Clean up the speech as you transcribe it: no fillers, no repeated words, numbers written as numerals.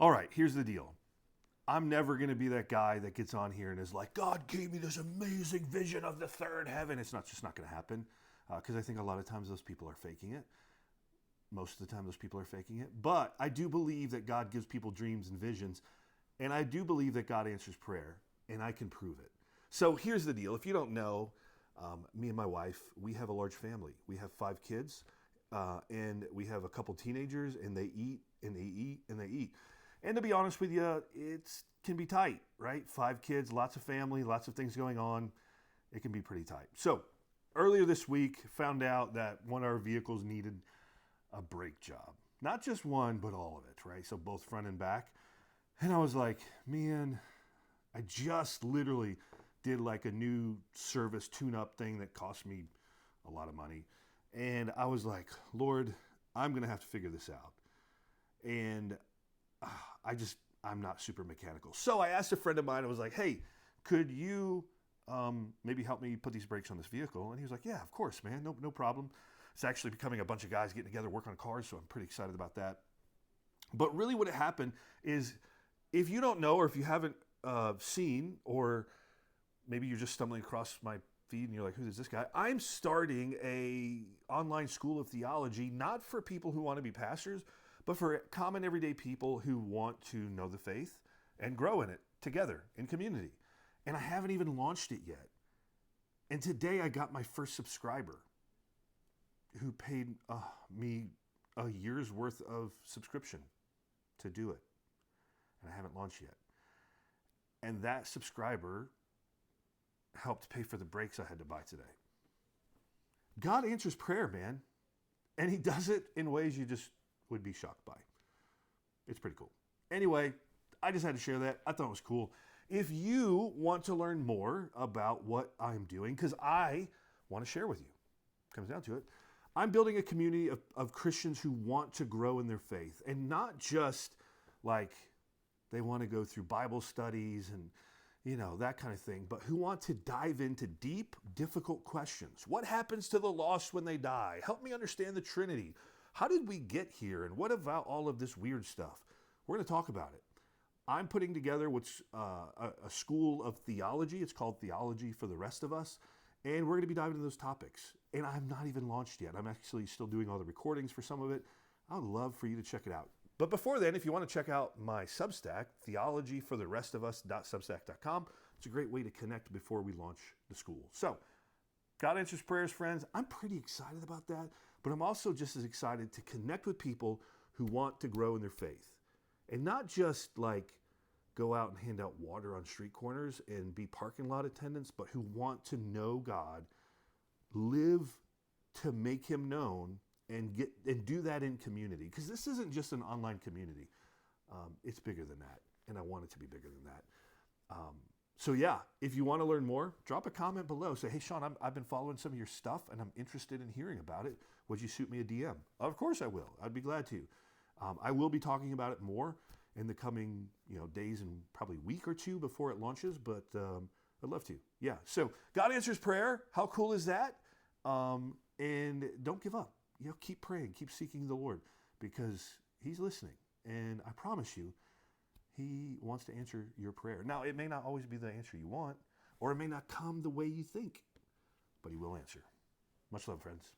All right, here's the deal. I'm never going to be that guy that gets on here and is like, God gave me this amazing vision of the third heaven. It's not just not going to happen because I think a lot of times those people are faking it. Most of the time, those people are faking it. But I do believe that God gives people dreams and visions. And I do believe that God answers prayer. And I can prove it. So here's the deal. If you don't know, me and my wife, we have a large family. We have 5 kids. And we have a couple teenagers. And they eat and they eat and they eat. And to be honest with you, it can be tight, right? 5 kids, lots of family, lots of things going on. It can be pretty tight. So earlier this week, found out that one of our vehicles needed a brake job. Not just one, but all of it, right? So both front and back. And I was like, man, I just literally did like a new service tune-up thing that cost me a lot of money. And I was like, Lord, I'm going to have to figure this out. And I'm not super mechanical. So I asked a friend of mine, I was like, hey, could you maybe help me put these brakes on this vehicle? And he was like, yeah, of course, man, no problem. It's actually becoming a bunch of guys getting together, work on cars, so I'm pretty excited about that. But really what happened is, if you don't know, or if you haven't seen, or maybe you're just stumbling across my feed and you're like, who is this guy? I'm starting a online school of theology, not for people who want to be pastors, but for common everyday people who want to know the faith and grow in it together in community. And I haven't even launched it yet. And today I got my first subscriber who paid me a year's worth of subscription to do it. And I haven't launched yet. And that subscriber helped pay for the brakes I had to buy today. God answers prayer, man. And he does it in ways you just would be shocked by. It's pretty cool. Anyway, I just had to share that. I thought it was cool. If you want to learn more about what I'm doing, because I want to share with you, comes down to it, I'm building a community of Christians who want to grow in their faith, and not just like they want to go through Bible studies and that kind of thing, but who want to dive into deep, difficult questions. What happens to the lost when they die? Help me understand the Trinity. How did we get here? And what about all of this weird stuff? We're going to talk about it. I'm putting together what's a school of theology. It's called Theology for the Rest of Us. And we're going to be diving into those topics. And I'm not even launched yet. I'm actually still doing all the recordings for some of it. I would love for you to check it out. But before then, if you want to check out my Substack, theologyfortherestofus.substack.com, it's a great way to connect before we launch the school. So, God answers prayers, friends. I'm pretty excited about that, but I'm also just as excited to connect with people who want to grow in their faith. And not just like go out and hand out water on street corners and be parking lot attendants, but who want to know God, live to make him known, and do that in community. Because this isn't just an online community. It's bigger than that. And I want it to be bigger than that. So yeah, if you want to learn more, drop a comment below. Say, hey, Sean, I've been following some of your stuff and I'm interested in hearing about it. Would you shoot me a DM? Of course I will. I'd be glad to. I will be talking about it more in the coming days and probably week or two before it launches, but I'd love to. Yeah, so God answers prayer. How cool is that? And don't give up. Keep praying, keep seeking the Lord, because he's listening. And I promise you, he wants to answer your prayer. Now, it may not always be the answer you want, or it may not come the way you think, but he will answer. Much love, friends.